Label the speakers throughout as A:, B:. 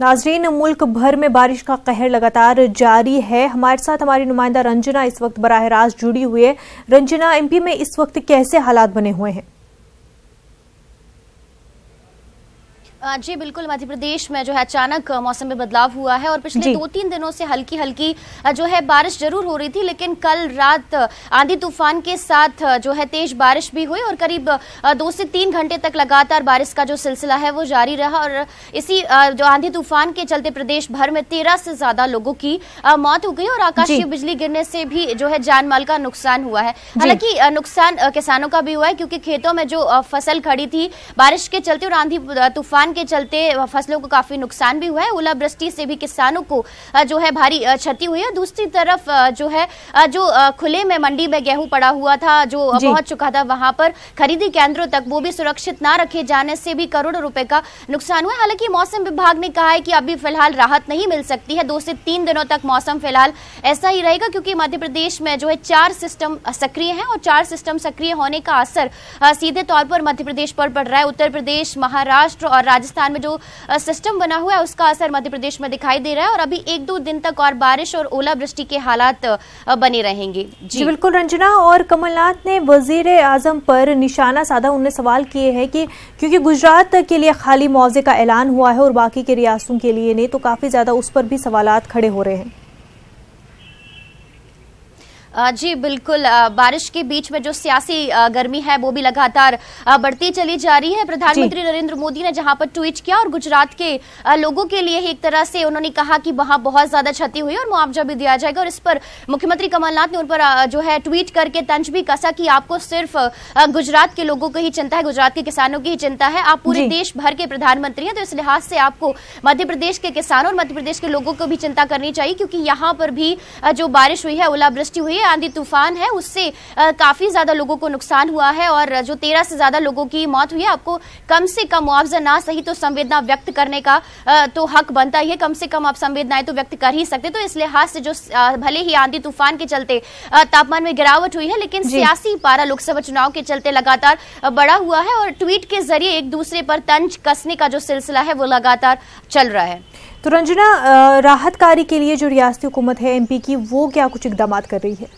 A: नाजरीन, मुल्क भर में बारिश का कहर लगातार जारी है। हमारे साथ हमारी नुमाइंदा रंजना इस वक्त बराह रास्त जुड़ी हुई है। रंजना, एमपी में इस वक्त कैसे हालात बने हुए हैं?
B: जी बिल्कुल, मध्य प्रदेश में जो है अचानक मौसम में बदलाव हुआ है और पिछले 2-3 दिनों से हल्की हल्की जो है बारिश जरूर हो रही थी, लेकिन कल रात आंधी तूफान के साथ जो है तेज बारिश भी हुई और करीब 2 से 3 घंटे तक लगातार बारिश का जो सिलसिला है वो जारी रहा। और इसी जो आंधी तूफान के चलते प्रदेश भर में 13 से ज्यादा लोगों की मौत हो गई और आकाशीय बिजली गिरने से भी जो है जान माल का नुकसान हुआ है। हालांकि नुकसान किसानों का भी हुआ है, क्योंकि खेतों में जो फसल खड़ी थी बारिश के चलते और आंधी तूफान के चलते फसलों को काफी नुकसान भी हुआ है। ओलावृष्टि से भी किसानों को जो है भारी क्षति हुई है। दूसरी तरफ जो है जो खुले में मंडी में गेहूं पड़ा हुआ था, जो पहुंच चुका था वहां पर खरीदी केंद्रों तक, वो भी सुरक्षित ना रखे जाने से भी करोड़ों रुपए का नुकसान हुआ। हालांकि मौसम विभाग ने कहा है कि अभी फिलहाल राहत नहीं मिल सकती है। 2 से 3 दिनों तक मौसम फिलहाल ऐसा ही रहेगा, क्योंकि मध्य प्रदेश में जो है 4 सिस्टम सक्रिय हैं और 4 सिस्टम सक्रिय होने का असर सीधे तौर पर मध्य प्रदेश पर पड़ रहा है। उत्तर प्रदेश, महाराष्ट्र और राजस्थान में जो सिस्टम बना हुआ है उसका असर मध्य प्रदेश में दिखाई दे रहा है और अभी 1-2 दिन तक और बारिश और ओलावृष्टि के हालात बने रहेंगे।
A: जी बिल्कुल रंजना, और कमलनाथ ने वजीर आजम पर निशाना साधा। उन्होंने सवाल किए हैं कि क्योंकि गुजरात के लिए खाली मुआवजे का ऐलान हुआ है और बाकी के रियासतों के लिए नहीं, तो काफी ज्यादा उस पर भी सवालात खड़े हो रहे हैं।
B: जी बिल्कुल, बारिश के बीच में जो सियासी गर्मी है वो भी लगातार बढ़ती चली जा रही है। प्रधानमंत्री नरेंद्र मोदी ने जहां पर ट्वीट किया और गुजरात के लोगों के लिए एक तरह से उन्होंने कहा कि वहां बहुत ज्यादा क्षति हुई और मुआवजा भी दिया जाएगा। और इस पर मुख्यमंत्री कमलनाथ ने उन पर जो है ट्वीट करके तंज भी कसा कि आपको सिर्फ गुजरात के लोगों की ही चिंता है, गुजरात के किसानों की ही चिंता है। आप पूरे देश भर के प्रधानमंत्री हैं, तो इस लिहाज से आपको मध्य प्रदेश के किसानों और मध्य प्रदेश के लोगों को भी चिंता करनी चाहिए, क्योंकि यहाँ पर भी जो बारिश हुई है, ओलावृष्टि हुई है, आंधी तूफान है, उससे काफी ज्यादा लोगों को नुकसान हुआ है और जो 13 से ज्यादा लोगों की मौत हुई है। आपको कम से कम मुआवजा ना सही तो संवेदना व्यक्त करने का तो हक बनता ही है। कम से कम आप संवेदनाएं तो व्यक्त कर ही सकते। तो इस लिहाज से जो भले ही आंधी तूफान के चलते तापमान में गिरावट हुई है, लेकिन सियासी पारा लोकसभा चुनाव के चलते लगातार बढ़ा हुआ है और ट्वीट के जरिए एक दूसरे पर तंज कसने का जो सिलसिला है वो लगातार चल रहा है।
A: तो रंजना, राहत कार्य के लिए जो रियासती हुकूमत है एमपी की, वो क्या कुछ इकदाम कर रही है?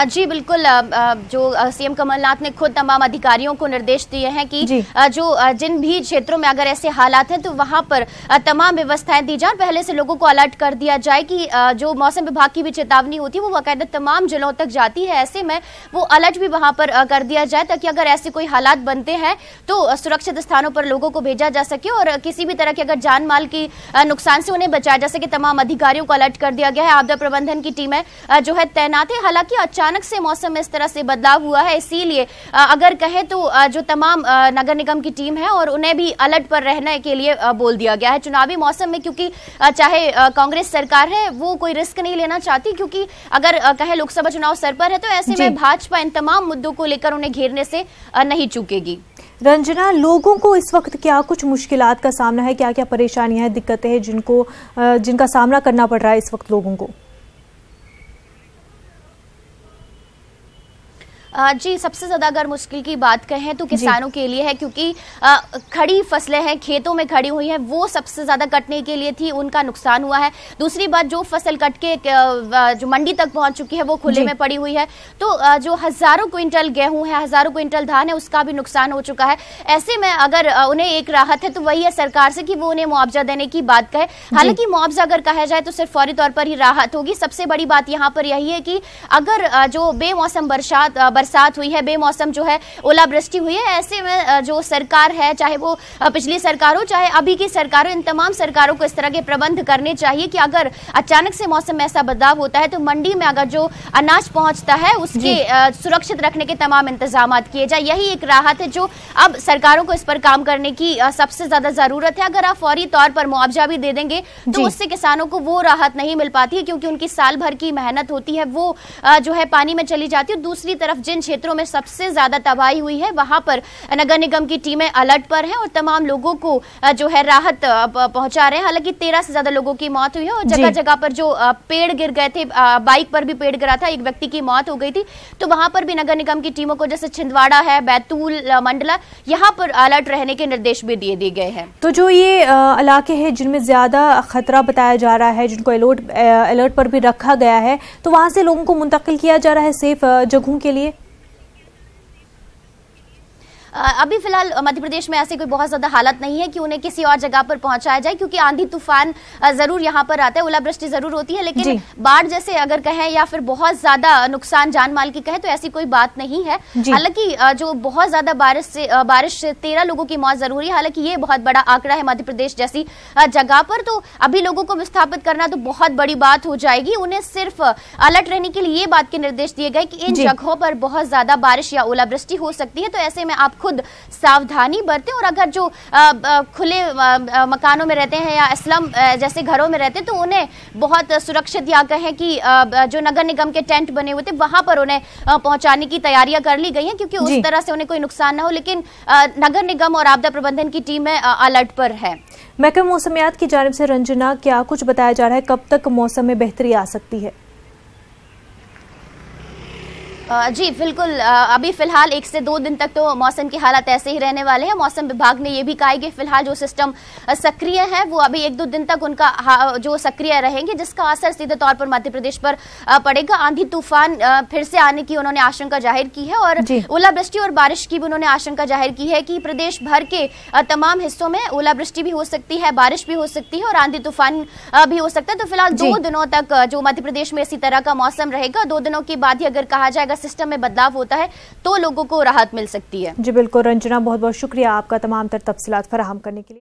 B: जी बिल्कुल, जो सीएम कमलनाथ ने खुद तमाम अधिकारियों को निर्देश दिए हैं कि जो जिन भी क्षेत्रों में अगर ऐसे हालात हैं तो वहां पर तमाम व्यवस्थाएं दी जाए। पहले से लोगों को अलर्ट कर दिया जाए कि जो मौसम विभाग की भी चेतावनी होती है वो बाकायदा तमाम जिलों तक जाती है। ऐसे में वो अलर्ट भी वहां पर कर दिया जाए, ताकि अगर ऐसे कोई हालात बनते हैं तो सुरक्षित स्थानों पर लोगों को भेजा जा सके और किसी भी तरह के अगर जान माल की नुकसान से उन्हें बचाया जा सके। तमाम अधिकारियों को अलर्ट कर दिया गया है। आपदा प्रबंधन की टीमें जो है तैनात है। हालांकि अचानक से मौसम में इस तरह से बदलाव हुआ है, इसीलिए अगर कहे तो जो तमाम नगर निगम की टीम है और उन्हें भी अलर्ट पर रहने के लिए बोल दिया गया है। चुनावी मौसम में क्योंकि चाहे कांग्रेस सरकार है वो कोई रिस्क नहीं लेना चाहती, क्योंकि अगर कहे लोकसभा चुनाव सर पर है तो ऐसे में भाजपा इन तमाम मुद्दों को लेकर उन्हें घेरने से नहीं चूकेगी।
A: रंजना, लोगों को इस वक्त क्या कुछ मुश्किलात का सामना है, क्या क्या परेशानियां हैं, दिक्कतें हैं जिनका सामना करना पड़ रहा है इस वक्त लोगों को?
B: जी सबसे ज्यादा अगर मुश्किल की बात कहें तो किसानों के लिए है, क्योंकि खड़ी फसलें हैं, खेतों में खड़ी हुई हैं, वो सबसे ज्यादा कटने के लिए थी, उनका नुकसान हुआ है। दूसरी बात, जो फसल कट के जो मंडी तक पहुंच चुकी है वो खुले में पड़ी हुई है, तो जो हजारों क्विंटल गेहूं है, हजारों क्विंटल धान है, उसका भी नुकसान हो चुका है। ऐसे में अगर उन्हें एक राहत है तो वही है सरकार से कि वो उन्हें मुआवजा देने की बात कहे। हालांकि मुआवजा अगर कहा जाए तो सिर्फ फौरी तौर पर ही राहत होगी। सबसे बड़ी बात यहाँ पर यही है कि अगर जो बेमौसम बरसात हुई है, बेमौसम जो है ओलावृष्टि हुई है, ऐसे में जो सरकार है, चाहे वो पिछली सरकार हो चाहे अभी की सरकार हो, इन तमाम सरकारों को इस तरह के प्रबंध करने चाहिए कि अगर अचानक से मौसम में ऐसा बदलाव होता है तो मंडी में अगर जो अनाज पहुंचता है उसके सुरक्षित रखने के तमाम इंतजाम किए जाए। यही एक राहत है जो अब सरकारों को इस पर काम करने की सबसे ज्यादा जरूरत है। अगर आप फौरी तौर पर मुआवजा भी दे देंगे तो उससे किसानों को वो राहत नहीं मिल पाती है, क्योंकि उनकी साल भर की मेहनत होती है वो जो है पानी में चली जाती है। दूसरी तरफ जिन क्षेत्रों में सबसे ज्यादा तबाही हुई है वहां पर नगर निगम की टीमें अलर्ट पर हैं और तमाम लोगों को जो है राहत पहुंचा रहे हैं। हालांकि 13 से ज्यादा लोगों की मौत हुई है और जगह जगह पर जो पेड़ गिर गए थे, बाइक पर भी पेड़ गिरा था, एक व्यक्ति की मौत हो गई थी, तो वहां पर भी नगर निगम की टीमों को, जैसे छिंदवाड़ा है, बैतूल, मंडला, यहां पर अलर्ट रहने के निर्देश भी दिए गए हैं।
A: तो जो ये इलाके हैं जिनमें ज्यादा खतरा बताया जा रहा है, जिनको अलर्ट पर भी रखा गया है, तो वहां से लोगों को मुंतकिल किया जा रहा है सेफ जगहों के लिए?
B: अभी फिलहाल मध्य प्रदेश में ऐसी कोई बहुत ज्यादा हालत नहीं है कि उन्हें किसी और जगह पर पहुंचाया जाए, क्योंकि आंधी तूफान जरूर यहां पर आता है, ओलावृष्टि जरूर होती है, लेकिन बाढ़ जैसे अगर कहें या फिर बहुत ज्यादा नुकसान जान माल की कहें तो ऐसी कोई बात नहीं है। हालांकि जो बहुत ज्यादा बारिश से 13 लोगों की मौत जरूरी है, हालांकि ये बहुत बड़ा आंकड़ा है मध्य प्रदेश जैसी जगह पर। तो अभी लोगों को विस्थापित करना तो बहुत बड़ी बात हो जाएगी। उन्हें सिर्फ अलर्ट रहने के लिए ये बात के निर्देश दिए गए कि इन जगहों पर बहुत ज्यादा बारिश या ओलावृष्टि हो सकती है, तो ऐसे में आप खुद सावधानी बरतें। और अगर जो खुले मकानों में रहते हैं या स्लम जैसे घरों में रहते हैं तो उन्हें बहुत सुरक्षित, या कहें कि जो नगर निगम के टेंट बने हुए थे वहां पर उन्हें पहुंचाने की तैयारियां कर ली गई हैं, क्योंकि उस तरह से उन्हें कोई नुकसान ना हो। लेकिन नगर निगम और आपदा प्रबंधन की टीमें अलर्ट पर है।
A: महकमा मौसमियात की जानिब से रंजना, क्या कुछ बताया जा रहा है, कब तक मौसम में बेहतरी आ सकती है?
B: जी बिल्कुल, अभी फिलहाल 1 से 2 दिन तक तो मौसम की हालत ऐसे ही रहने वाले हैं। मौसम विभाग ने यह भी कहा है कि फिलहाल जो सिस्टम सक्रिय है वो अभी 1-2 दिन तक उनका जो सक्रिय रहेंगे, जिसका असर सीधे तौर पर मध्य प्रदेश पर पड़ेगा। आंधी तूफान फिर से आने की उन्होंने आशंका जाहिर की है और ओलावृष्टि और बारिश की भी उन्होंने आशंका जाहिर की है कि प्रदेश भर के तमाम हिस्सों में ओलावृष्टि भी हो सकती है, बारिश भी हो सकती है और आंधी तूफान भी हो सकता है। तो फिलहाल 2 दिनों तक जो मध्य प्रदेश में इसी तरह का मौसम रहेगा। 2 दिनों के बाद ही अगर कहा जाएगा सिस्टम में बदलाव होता है तो लोगों को राहत मिल सकती है।
A: जी बिल्कुल रंजना, बहुत बहुत शुक्रिया आपका तमाम तर तफसीलात फराहम करने के लिए।